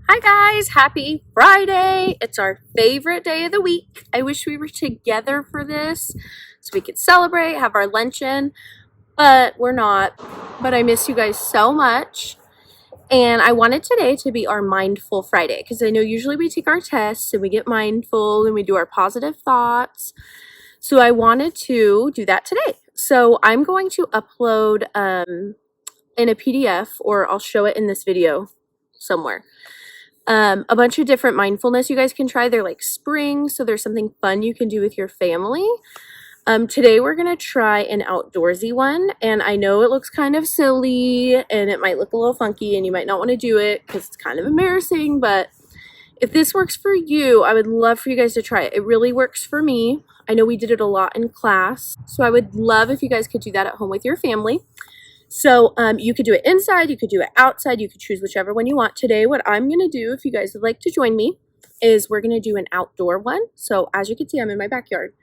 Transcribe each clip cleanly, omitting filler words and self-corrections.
Hi guys, happy Friday. It's our favorite day of the week. I wish we were together for this so we could celebrate, have our luncheon, but we're not. But I miss you guys so much. And I wanted today to be our Mindful Friday because I know usually we take our tests and we get mindful and we do our positive thoughts. So I wanted to do that today. So I'm going to upload in a PDF, or I'll show it in this video somewhere, a bunch of different mindfulness you guys can try. They're like spring, so there's something fun you can do with your family. Today we're gonna try an outdoorsy one, and I know it looks kind of silly and it might look a little funky and you might not want to do it because it's kind of embarrassing, but if this works for you, I would love for you guys to try it. It really works for me. I know we did it a lot in class, so I would love if you guys could do that at home with your family. So you could do it inside, you could do it outside, you could choose whichever one you want. Today, what I'm going to do, if you guys would like to join me, is we're going to do an outdoor one. So as you can see, I'm in my backyard.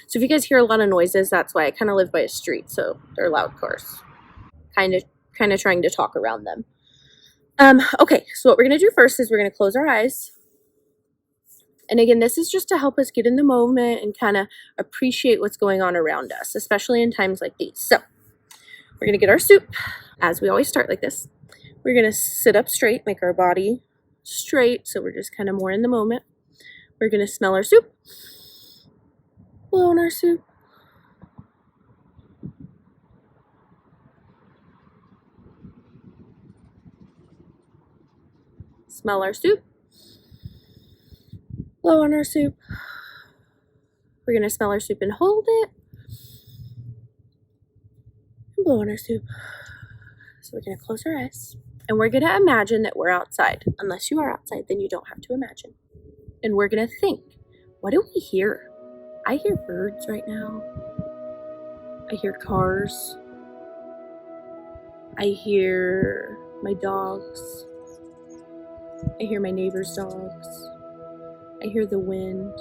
So if you guys hear a lot of noises, that's why. I kind of live by a street, so they're loud cars. Kind of trying to talk around them. Okay, so what we're going to do first is we're going to close our eyes. And again, this is just to help us get in the moment and kind of appreciate what's going on around us, especially in times like these. So we're going to get our soup, as we always start like this. We're going to sit up straight, make our body straight, so we're just kind of more in the moment. We're going to smell our soup, blow on our soup. Smell our soup, blow on our soup. We're going to smell our soup and hold it, and blow on our soup. So we're going to close our eyes, and we're going to imagine that we're outside. Unless you are outside, then you don't have to imagine. And we're going to think, what do we hear? I hear birds right now. I hear cars. I hear my dogs. I hear my neighbor's dogs. I hear the wind.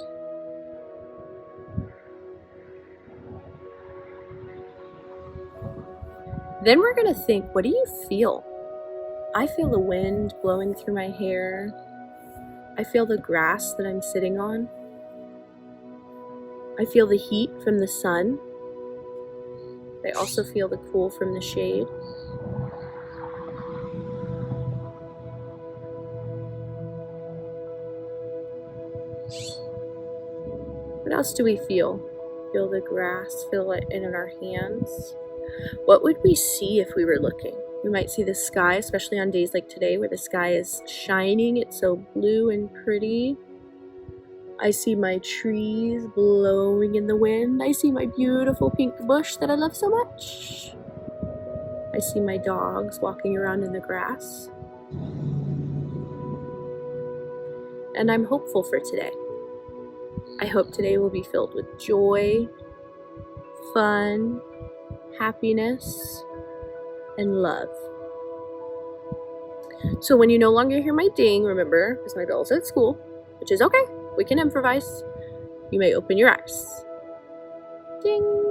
Then we're going to think, what do you feel? I feel the wind blowing through my hair. I feel the grass that I'm sitting on. I feel the heat from the sun. I also feel the cool from the shade. What else do we feel? Feel the grass, feel it in our hands. What would we see if we were looking? We might see the sky, especially on days like today where the sky is shining. It's so blue and pretty. I see my trees blowing in the wind. I see my beautiful pink bush that I love so much. I see my dogs walking around in the grass. And I'm hopeful for today. I hope today will be filled with joy, fun, happiness, and love. So when you no longer hear my ding, remember, because my bell's at school, which is okay, we can improvise, you may open your eyes. Ding!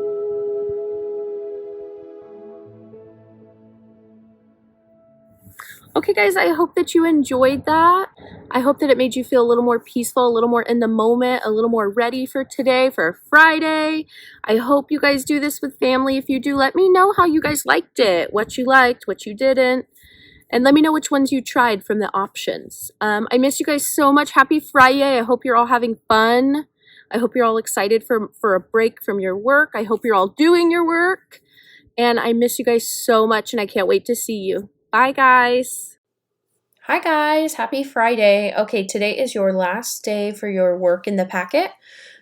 Okay guys, I hope that you enjoyed that. I hope that it made you feel a little more peaceful, a little more in the moment, a little more ready for today, for Friday. I hope you guys do this with family. If you do, let me know how you guys liked it, what you liked, what you didn't. And let me know which ones you tried from the options. I miss you guys so much. Happy Fri YAY. I hope you're all having fun. I hope you're all excited for a break from your work. I hope you're all doing your work. And I miss you guys so much, and I can't wait to see you. Bye, guys. Hi, guys. Happy Friday. Okay, today is your last day for your work in the packet.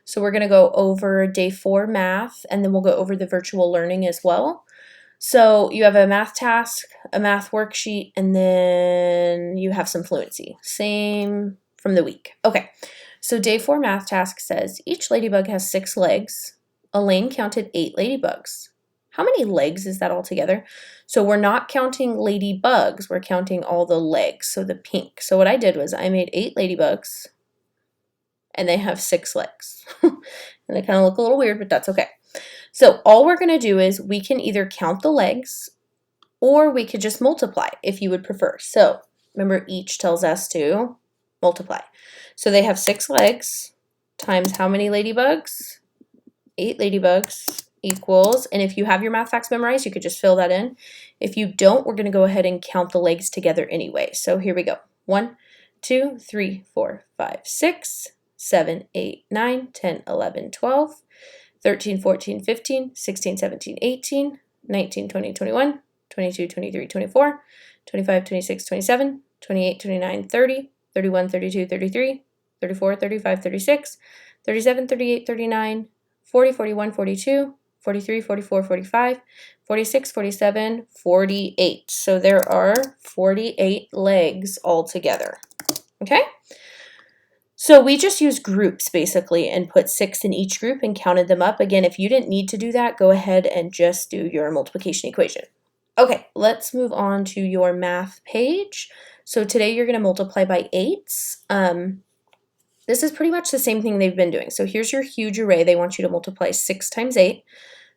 So we're going to go over day 4 math, and then we'll go over the virtual learning as well. So you have a math task, a math worksheet, and then you have some fluency. Same from the week. Okay, so day 4 math task says, each ladybug has 6 legs. Elaine counted 8 ladybugs. How many legs is that altogether? So we're not counting ladybugs, we're counting all the legs, so the pink. So what I did was I made 8 ladybugs, and they have 6 legs. And they kind of look a little weird, but that's okay. So all we're going to do is we can either count the legs or we could just multiply if you would prefer. So remember, each tells us to multiply. So they have 6 legs times how many ladybugs? 8 ladybugs equals, and if you have your math facts memorized, you could just fill that in. If you don't, we're going to go ahead and count the legs together anyway. So here we go. 1, 2, 3, 4, 5, 6, 7, 8, 9, 10, 11, 12, 13, 14, 15, 16, 17, 18, 19, 20, 21, 22, 23, 24, 25, 26, 27, 28, 29, 30, 31, 32, 33, 34, 35, 36, 37, 38, 39, 40, 41, 42, 43, 44, 45, 46, 47, 48. So there are 48 legs altogether. Okay? So we just used groups basically and put 6 in each group and counted them up. Again, if you didn't need to do that, go ahead and just do your multiplication equation. Okay, let's move on to your math page. So today you're going to multiply by 8s. This is pretty much the same thing they've been doing. So here's your huge array. They want you to multiply 6 times 8.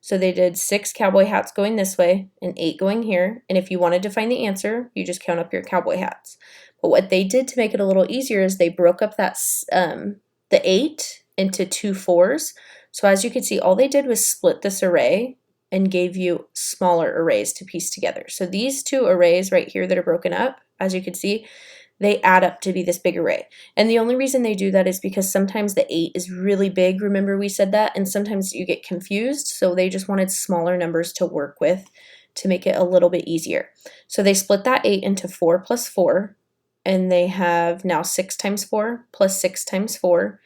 So they did 6 cowboy hats going this way and 8 going here. And if you wanted to find the answer, you just count up your cowboy hats. But what they did to make it a little easier is they broke up that the 8 into 2 4s. So as you can see, all they did was split this array and gave you smaller arrays to piece together. So these 2 arrays right here that are broken up, as you can see, they add up to be this big array. And the only reason they do that is because sometimes the 8 is really big, remember we said that, and sometimes you get confused, so they just wanted smaller numbers to work with to make it a little bit easier. So they split that 8 into 4 plus 4, and they have now 6 times 4 plus 6 times 4.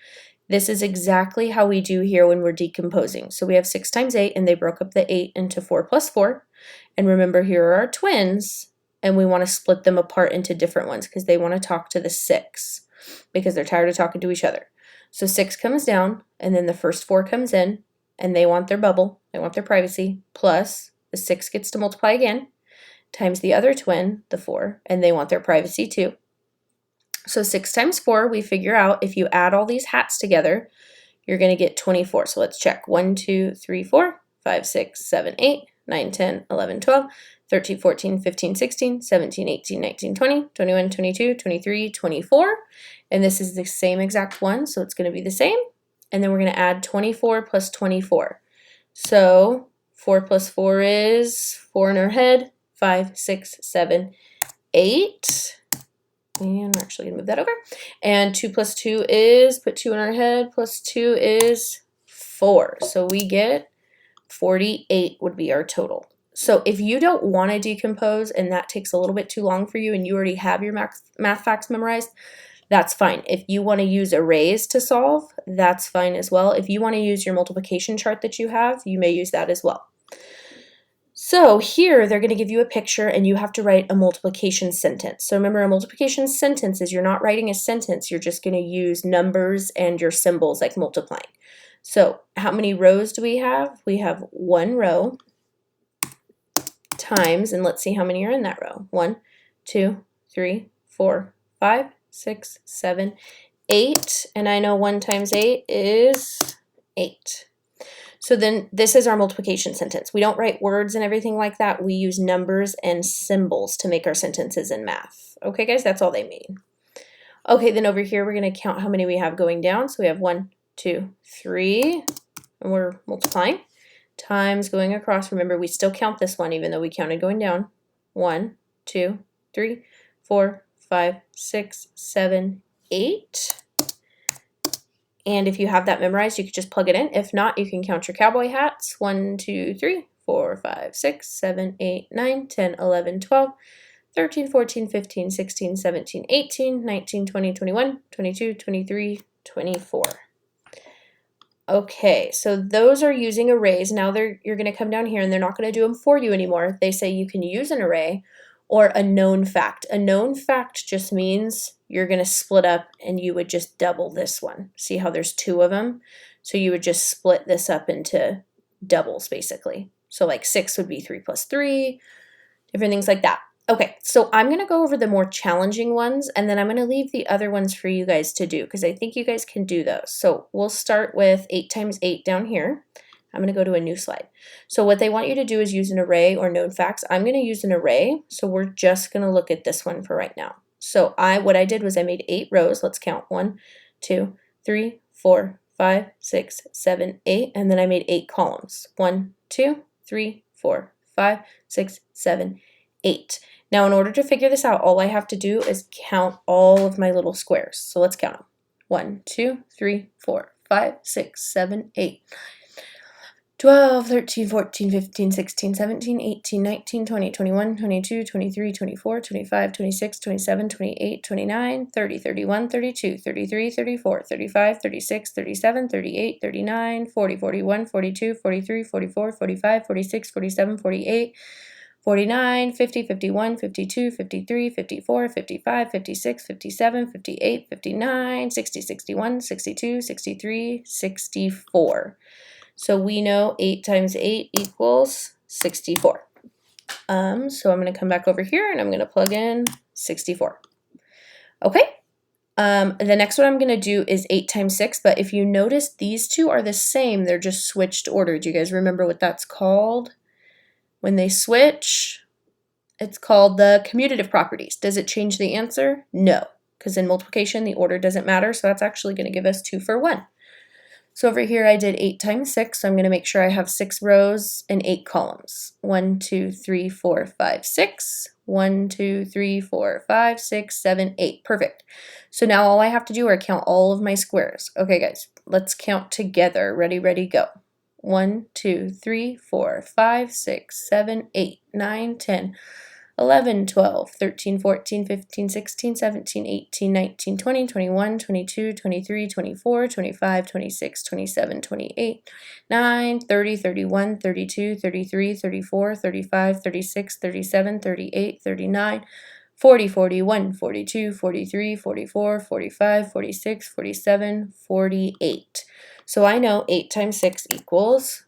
This is exactly how we do here when we're decomposing. So we have 6 times 8, and they broke up the 8 into 4 plus 4. And remember, here are our twins, and we want to split them apart into different ones because they want to talk to the 6 because they're tired of talking to each other. So 6 comes down, and then the first 4 comes in, and they want their bubble, they want their privacy, plus the 6 gets to multiply again, times the other twin, the 4, and they want their privacy too. So 6 times 4, we figure out if you add all these hats together, you're going to get 24. So let's check. 1, 2, 3, 4, 5, 6, 7, 8, 9, 10, 11, 12, 13, 14, 15, 16, 17, 18, 19, 20, 21, 22, 23, 24. And this is the same exact one, so it's going to be the same. And then we're going to add 24 plus 24. So 4 plus 4 is 4 in our head, 5, 6, 7, 8. And we're actually going to move that over. And 2 plus 2 is, put 2 in our head, plus 2 is 4. So we get 48 would be our total. So if you don't want to decompose and that takes a little bit too long for you and you already have your math facts memorized, that's fine. If you want to use arrays to solve, that's fine as well. If you want to use your multiplication chart that you have, you may use that as well. So here they're going to give you a picture and you have to write a multiplication sentence. So remember, a multiplication sentence is you're not writing a sentence, you're just going to use numbers and your symbols like multiplying. So how many rows do we have? We have 1 row times, and let's see how many are in that row. 1, 2, 3, 4, 5, 6, 7, 8. And I know 1 times 8 is 8. So then this is our multiplication sentence. We don't write words and everything like that. We use numbers and symbols to make our sentences in math. Okay, guys, that's all they mean. Okay, then over here, we're going to count how many we have going down. So we have 1, 2, 3, and we're multiplying. Times going across. Remember, we still count this one even though we counted going down. 1, 2, 3, 4, 5, 6, 7, 8. And if you have that memorized, you could just plug it in. If not, you can count your cowboy hats. 1, 2, 3, 4, 5, 6, 7, 8, 9, 10, 11, 12, 13, 14, 15, 16, 17, 18, 19, 20, 21, 22, 23, 24. Okay, so those are using arrays. Now you're going to come down here and they're not going to do them for you anymore. They say you can use an array or a known fact. A known fact just means you're going to split up and you would just double this one. See how there's 2 of them? So you would just split this up into doubles basically. So like 6 would be 3 plus 3, different things like that. Okay, so I'm going to go over the more challenging ones, and then I'm going to leave the other ones for you guys to do because I think you guys can do those. So we'll start with 8 times 8 down here. I'm going to go to a new slide. So what they want you to do is use an array or known facts. I'm going to use an array, so we're just going to look at this one for right now. So what I did was I made 8 rows. Let's count 1, 2, 3, 4, 5, 6, 7, 8, and then I made 8 columns. 1, 2, 3, 4, 5, 6, 7, 8. Now in order to figure this out, all I have to do is count all of my little squares. So let's count them. 1, 2, 3, 4, 5, 6, 7, 8. 12, 13, 14, 15, 16, 17, 18, 19, 20, 21, 22, 23, 24, 25, 26, 27, 28, 29, 30, 31, 32, 33, 34, 35, 36, 37, 38, 39, 40, 41, 42, 43, 44, 45, 46, 47, 48, 49, 50, 51, 52, 53, 54, 55, 56, 57, 58, 59, 60, 61, 62, 63, 64. So we know 8 times 8 equals 64. So I'm going to come back over here and I'm going to plug in 64. Okay. The next one I'm going to do is 8 times 6, but if you notice, these two are the same. They're just switched order. Do you guys remember what that's called? When they switch, it's called the commutative properties. Does it change the answer? No, because in multiplication, the order doesn't matter. So that's actually going to give us 2 for 1. So over here I did 8 times 6, so I'm going to make sure I have 6 rows and 8 columns. 1, 2, 3, 4, 5, 6. 1, 2, 3, 4, 5, 6, 7, 8. Perfect. So now all I have to do is count all of my squares. Okay guys, let's count together. Ready, ready, go. 1, 2, 3, 4, 5, 6, 7, 8, 9, 10, 11, 12, 13, 14, 15, 16, 17, 18, 19, 20, 21, 22, 23, 24, 25, 26, 27, 28, 9, 30, 31, 32, 33, 34, 35, 36, 37, 38, 39, 40, 41, 42, 43, 44, 45, 46, 47, 48. So I know 8 times 6 equals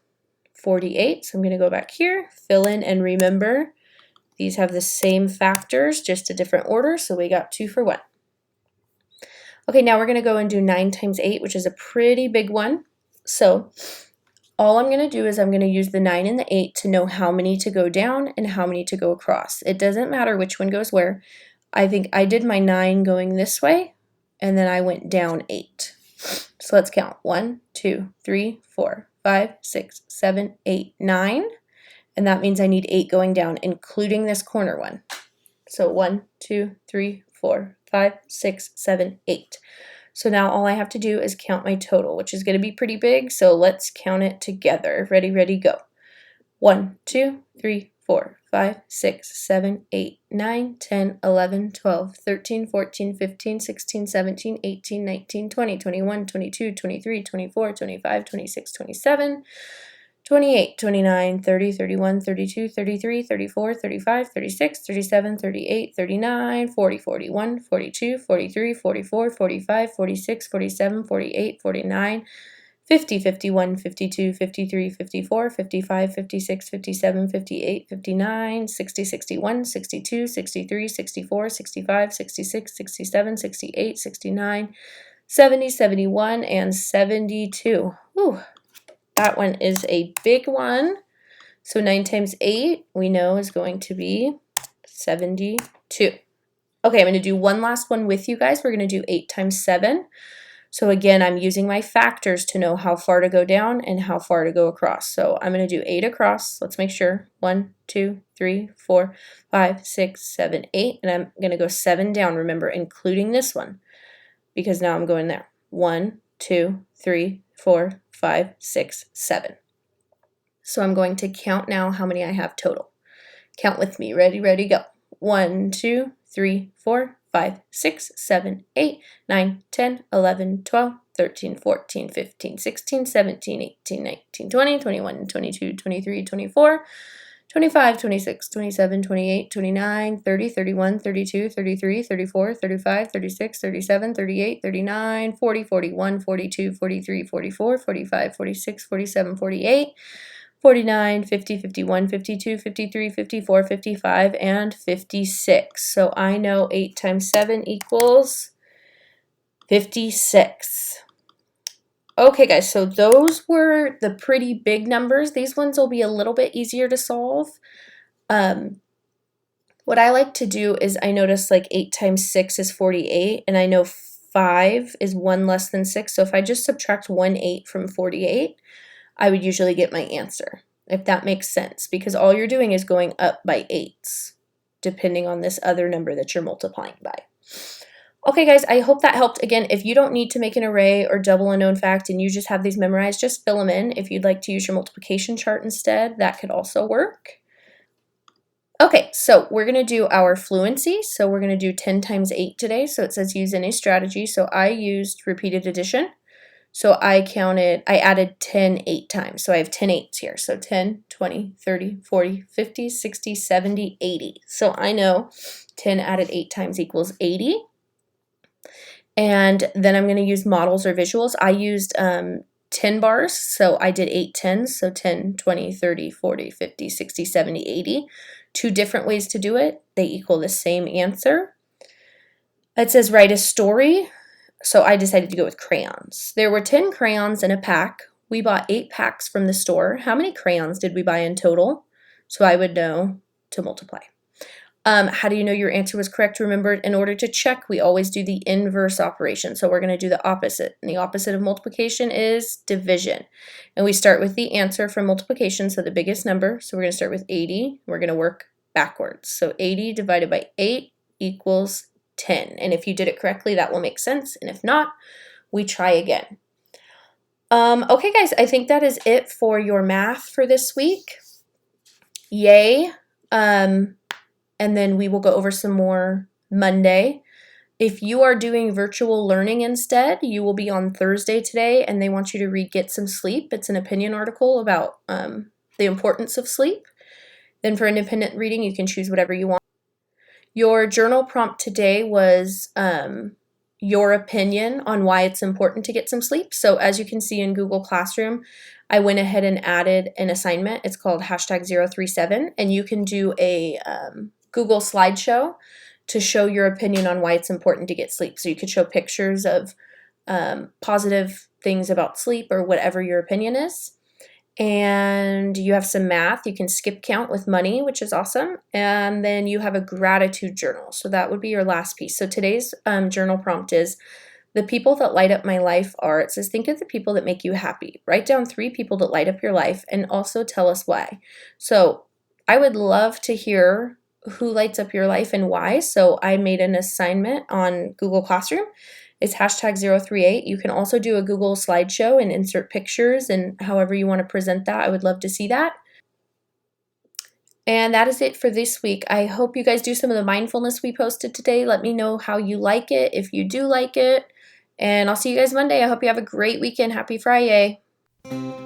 48. So I'm going to go back here, fill in, and remember, these have the same factors, just a different order, so we got 2 for 1. Okay, now we're going to go and do 9 times 8, which is a pretty big one. So all I'm going to do is I'm going to use the 9 and the 8 to know how many to go down and how many to go across. It doesn't matter which one goes where. I think I did my 9 going this way, and then I went down 8. So let's count. 1, 2, 3, 4, 5, 6, 7, 8, 9. And that means I need 8 going down, including this corner one. So 1, 2, 3, 4, 5, 6, 7, 8. So now all I have to do is count my total, which is going to be pretty big. So let's count it together. Ready, ready, go. 1, 2, 3, 4, 5, 6, 7, 8, 9, 10, 11, 12, 13, 14, 15, 16, 17, 18, 19, 20, 21, 22, 23, 24, 25, 26, 27, 28, 29, 30, 31, 32, 33, 34, 35, 36, 37, 38, 39, 40, 41, 42, 43, 44, 45, 46, 47, 48, 49, 50, 51, 52, 53, 54, 55, 56, 57, 58, 59, 60, 61, 62, 63, 64, 65, 66, 67, 68, 69, 70, 71, and 72. Whew. That one is a big one. So 9 times 8, we know, is going to be 72. Okay, I'm going to do one last one with you guys. We're going to do 8 times 7. So again, I'm using my factors to know how far to go down and how far to go across. So I'm going to do 8 across. Let's make sure. 1, 2, 3, 4, 5, 6, 7, 8. And I'm going to go 7 down, remember, including this one, because now I'm going there. 1, 2, 3, 4, 5, 6, 7. So I'm going to count now how many I have total. Count with me. Ready, ready, go. 1, 2, 3, 4, 5, 6, 7, 8, 9, 10, 11, 12, 13, 14, 15, 16, 17, 18, 19, 20, 21, 22, 23, 24, 25, 26, 27, 28, 29, 30, 31, 32, 33, 34, 35, 36, 37, 38, 39, 40, 41, 42, 43, 44, 45, 46, 47, 48, 49, 50, 51, 52, 53, 54, 55, and 56. So I know 8 times 7 equals 56. Okay, guys, so those were the pretty big numbers. These ones will be a little bit easier to solve. What I like to do is I notice like 8 times 6 is 48, and I know 5 is 1 less than 6. So if I just subtract 1 8 from 48, I would usually get my answer, if that makes sense, because all you're doing is going up by 8s, depending on this other number that you're multiplying by. Okay, guys, I hope that helped. Again, if you don't need to make an array or double a known fact and you just have these memorized, just fill them in. If you'd like to use your multiplication chart instead, that could also work. Okay, so we're going to do our fluency. So we're going to do 10 times 8 today. So it says use any strategy. So I used repeated addition. So I added 10 8 times. So I have 10 8s here. So 10, 20, 30, 40, 50, 60, 70, 80. So I know 10 added 8 times equals 80. And then I'm going to use models or visuals. I used 10 bars, so I did 8 tens, so 10, 20, 30, 40, 50, 60, 70, 80. Two different ways to do it. They equal the same answer. It says write a story, so I decided to go with crayons. There were 10 crayons in a pack. We bought 8 packs from the store. How many crayons did we buy in total? So I would know to multiply. How do you know your answer was correct? Remember, in order to check, we always do the inverse operation. So we're going to do the opposite. And the opposite of multiplication is division. And we start with the answer from multiplication, so the biggest number. So we're going to start with 80. We're going to work backwards. So 80 divided by 8 equals 10. And if you did it correctly, that will make sense. And if not, we try again. Okay, guys, I think that is it for your math for this week. Yay. And then we will go over some more Monday. If you are doing virtual learning instead, you will be on Thursday today, and they want you to read Get Some Sleep. It's an opinion article about the importance of sleep. Then for independent reading, you can choose whatever you want. Your journal prompt today was your opinion on why it's important to get some sleep. So as you can see in Google Classroom, I went ahead and added an assignment. It's called #037, and you can do a Google slideshow to show your opinion on why it's important to get sleep. So you could show pictures of positive things about sleep or whatever your opinion is. And you have some math. You can skip count with money, which is awesome. And then you have a gratitude journal. So that would be your last piece. So today's journal prompt is, the people that light up my life are, it says, think of the people that make you happy. Write down 3 people that light up your life and also tell us why. So I would love to hear who lights up your life and why. So I made an assignment on Google Classroom. It's #038. You can also do a Google slideshow and insert pictures and however you want to present that. I would love to see that. And that is it for this week. I hope you guys do some of the mindfulness we posted today. Let me know how you like it, if you do like it. And I'll see you guys Monday. I hope you have a great weekend. Happy Fri YAY.